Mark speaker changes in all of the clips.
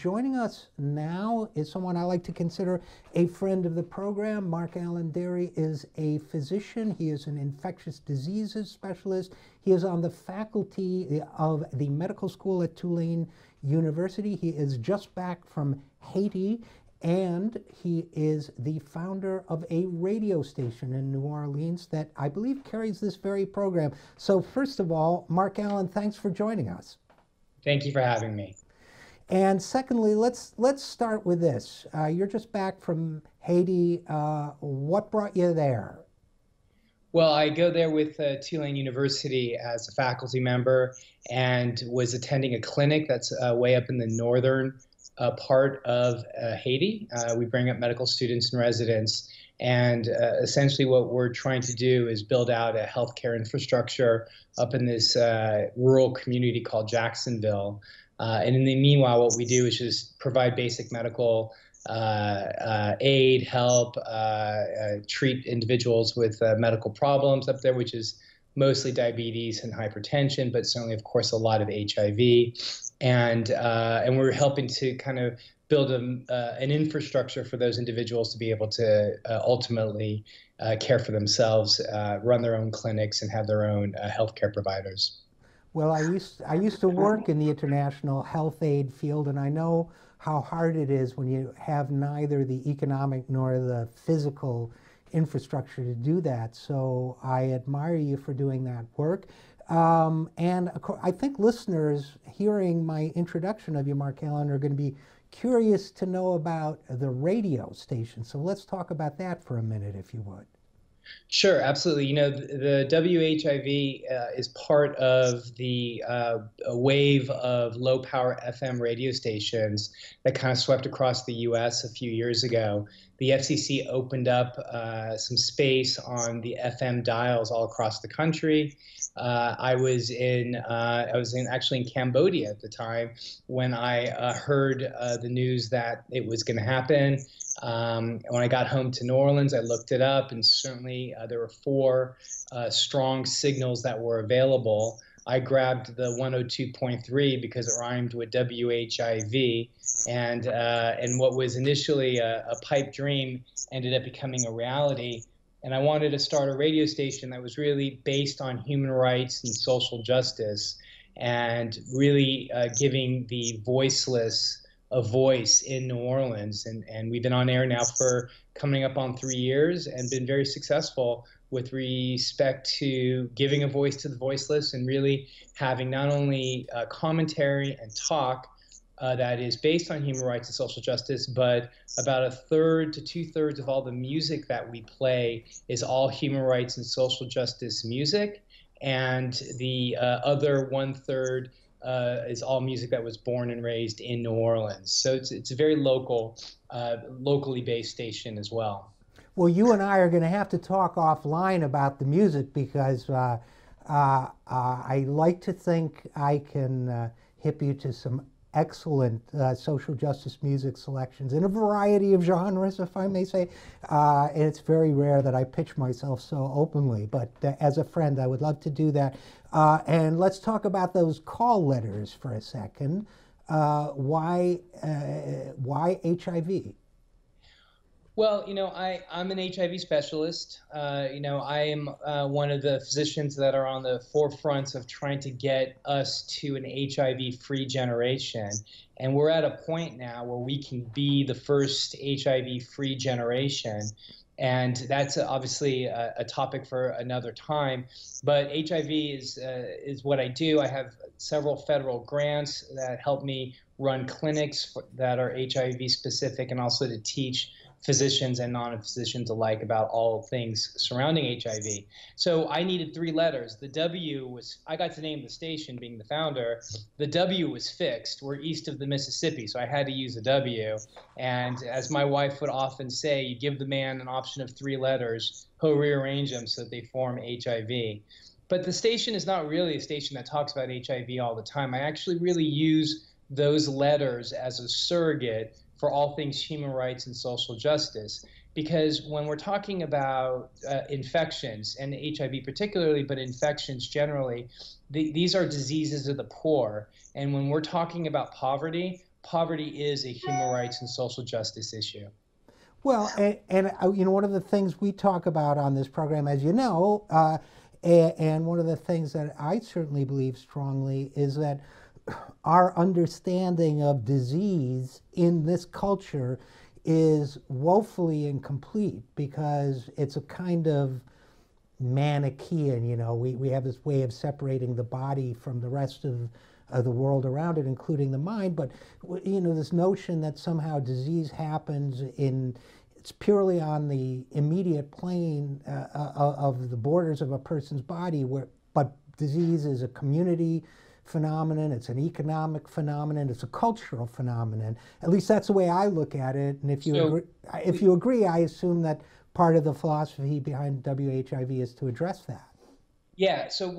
Speaker 1: Joining us now is someone I like to consider a friend of the program. MarkAlain Dery is a physician. He is an infectious diseases specialist. He is on the faculty of the medical school at Tulane University. He is just back from Haiti, and he is the founder of a radio station in New Orleans that I believe carries this very program. So first of all, MarkAlain, thanks for joining us.
Speaker 2: Thank you for having me.
Speaker 1: And secondly, let's start with this. You're just back from Haiti. What brought you there?
Speaker 2: Well, I go there with Tulane University as a faculty member and was attending a clinic that's way up in the northern part of Haiti. We bring up medical students and residents, and essentially what we're trying to do is build out a healthcare infrastructure up in this rural community called Jacksonville. And in the meanwhile, what we do is just provide basic medical aid, help, treat individuals with medical problems up there, which is mostly diabetes and hypertension, but certainly, of course, a lot of HIV. And we're helping to kind of build an infrastructure for those individuals to be able to ultimately care for themselves, run their own clinics, and have their own healthcare providers.
Speaker 1: Well, I used to work in the international health aid field, and I know how hard it is when you have neither the economic nor the physical infrastructure to do that. So I admire you for doing that work. And I think listeners hearing my introduction of you, MarkAlain, are going to be curious to know about the radio station. So let's talk about that for a minute, if you would.
Speaker 2: Sure, absolutely. You know, the WHIV is part of the a wave of low-power FM radio stations that kind of swept across the U.S. a few years ago. The FCC opened up some space on the FM dials all across the country. I was actually in Cambodia at the time when I heard the news that it was going to happen. When I got home to New Orleans, I looked it up, and certainly there were 4 strong signals that were available. I grabbed the 102.3 because it rhymed with WHIV, and what was initially a pipe dream ended up becoming a reality. And I wanted to start a radio station that was really based on human rights and social justice, and really giving the voiceless a voice in New Orleans. And we've been on air now for coming up on 3 years and been very successful with respect to giving a voice to the voiceless and really having not only commentary and talk that is based on human rights and social justice, but about 1/3 to 2/3 of all the music that we play is all human rights and social justice music, and the other 1/3 is all music that was born and raised in New Orleans. So it's a very locally based station as well.
Speaker 1: Well, you and I are going to have to talk offline about the music, because I like to think I can hip you to some excellent social justice music selections in a variety of genres, if I may say. And it's very rare that I pitch myself so openly, but as a friend, I would love to do that. And let's talk about those call letters for a second. Why HIV?
Speaker 2: Well, you know, I'm an HIV specialist. You know, I am one of the physicians that are on the forefront of trying to get us to an HIV-free generation. And we're at a point now where we can be the first HIV-free generation. And that's obviously a topic for another time. But HIV is what I do. I have several federal grants that help me run clinics that are HIV specific, and also to teach physicians and non-physicians alike about all things surrounding HIV. So I needed 3 letters. The W was, I got to name the station being the founder. The W was fixed. We're east of the Mississippi, so I had to use a W. And as my wife would often say, you give the man an option of 3 letters, he'll rearrange them so that they form HIV. But the station is not really a station that talks about HIV all the time. I actually really use those letters as a surrogate for all things human rights and social justice. Because when we're talking about infections, and HIV particularly, but infections generally, these are diseases of the poor. And when we're talking about poverty, poverty is a human rights and social justice issue.
Speaker 1: Well, and one of the things we talk about on this program, as you know, and one of the things that I certainly believe strongly is that our understanding of disease in this culture is woefully incomplete because it's a kind of Manichaean. We have this way of separating the body from the rest of the world around it, including the mind. But this notion that somehow disease happens it's purely on the immediate plane of the borders of a person's body, but disease is a community phenomenon, it's an economic phenomenon, it's a cultural phenomenon. At least that's the way I look at it. And if you agree, I assume that part of the philosophy behind WHIV is to address that.
Speaker 2: Yeah, so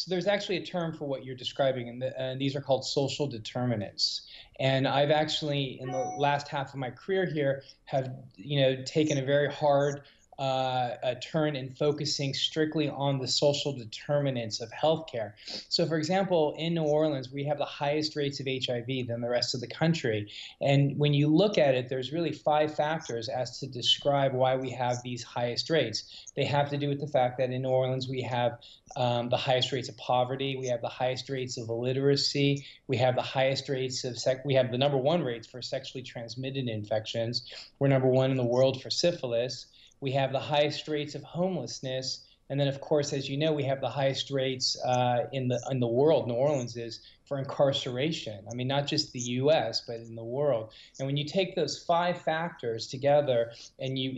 Speaker 2: there's actually a term for what you're describing, and these are called social determinants. And I've actually, in the last half of my career here, have taken a very hard a turn in focusing strictly on the social determinants of healthcare. So, for example, in New Orleans, we have the highest rates of HIV than the rest of the country. And when you look at it, there's really 5 factors as to describe why we have these highest rates. They have to do with the fact that in New Orleans, we have the highest rates of poverty, we have the highest rates of illiteracy, we have the highest rates of we have the #1 rates for sexually transmitted infections. We're #1 in the world for syphilis. We have the highest rates of homelessness, and then, of course, as you know, we have the highest rates in the world. New Orleans is for incarceration. I mean, not just the U.S., but in the world. And when you take those 5 factors together and you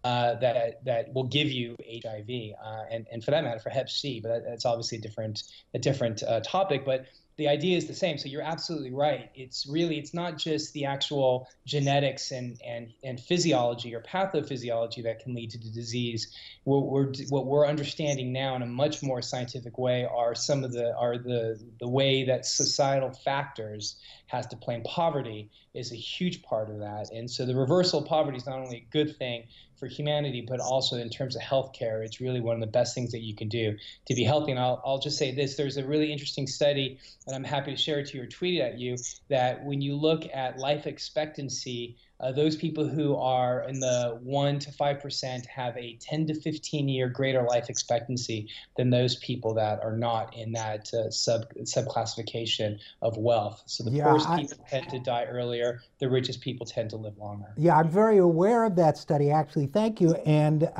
Speaker 2: that will give you HIV, and for that matter, for Hep C, but that's obviously a different topic. But the idea is the same. So you're absolutely right. It's not just the actual genetics and physiology or pathophysiology that can lead to the disease. What we're understanding now in a much more scientific way are the way that societal factors has to play. And poverty is a huge part of that. And so the reversal of poverty is not only a good thing for humanity, but also in terms of healthcare, it's really one of the best things that you can do to be healthy. And I'll just say this: there's a really interesting study, and I'm happy to share it to you or tweet it at you, that when you look at life expectancy, those people who are in the 1 to 5% have a 10 to 15 year greater life expectancy than those people that are not in that subclassification of wealth. So the poorest people tend to die earlier, the richest people tend to live longer.
Speaker 1: Yeah, I'm very aware of that study, actually. Thank you. And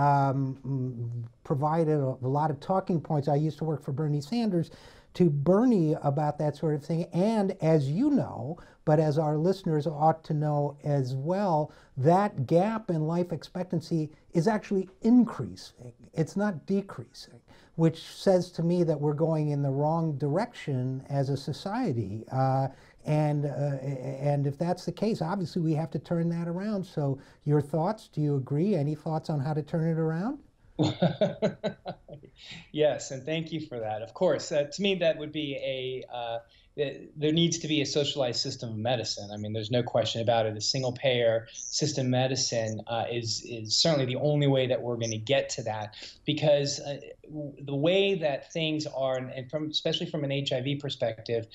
Speaker 1: provided a lot of talking points. I used to work for Bernie Sanders, to Bernie about that sort of thing. And as you know, but as our listeners ought to know as well, that gap in life expectancy is actually increasing. It's not decreasing, which says to me that we're going in the wrong direction as a society. And if that's the case, obviously we have to turn that around. So your thoughts, do you agree? Any thoughts on how to turn it around?
Speaker 2: Yes, and thank you for that. Of course, to me, that would be there needs to be a socialized system of medicine. I mean, there's no question about it. A single-payer system of medicine is certainly the only way that we're going to get to that, because the way that things are, and especially from an HIV perspective,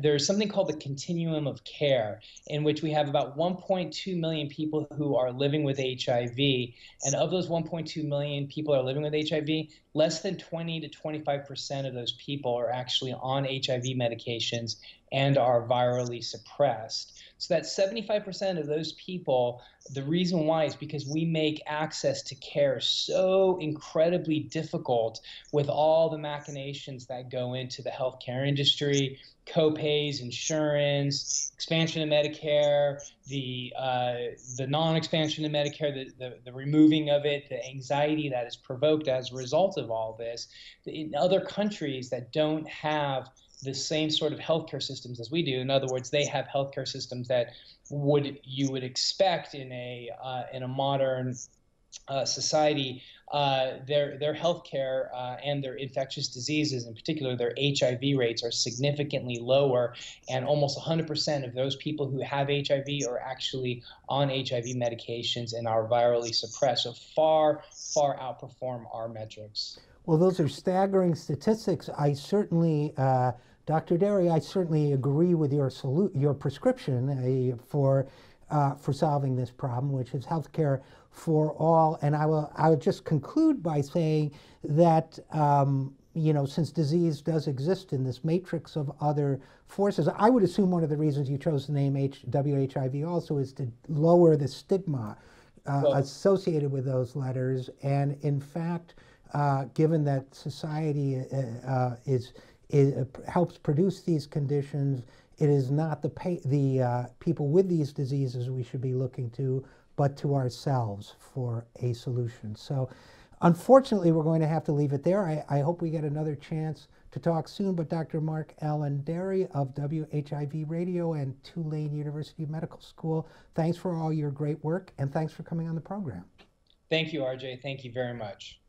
Speaker 2: there's something called the continuum of care, in which we have about 1.2 million people who are living with HIV, and of those 1.2 million people who are living with HIV, less than 20 to 25% of those people are actually on HIV medications and are virally suppressed. So that 75% of those people, the reason why is because we make access to care so incredibly difficult with all the machinations that go into the healthcare industry, co-pays, insurance, expansion of Medicare, the non-expansion of Medicare, the removing of it, the anxiety that is provoked as a result of all this. In other countries that don't have the same sort of healthcare systems as we do, in other words, they have healthcare systems that you would expect in a modern society. Their healthcare and their infectious diseases, in particular their HIV rates, are significantly lower, and almost 100% of those people who have HIV are actually on HIV medications and are virally suppressed, so far outperform our metrics.
Speaker 1: Well, those are staggering statistics. I certainly, Dr. Dery, I certainly agree with your prescription for solving this problem, which is healthcare for all. And I will just conclude by saying that you know, since disease does exist in this matrix of other forces, I would assume one of the reasons you chose the name WHIV also is to lower the stigma associated with those letters. And in fact, given that society helps produce these conditions, it is not the people with these diseases we should be looking to, but to ourselves for a solution. So unfortunately, we're going to have to leave it there. I hope we get another chance to talk soon, but Dr. MarkAlain Dery of WHIV Radio and Tulane University Medical School, thanks for all your great work, and thanks for coming on the program.
Speaker 2: Thank you, RJ. Thank you very much.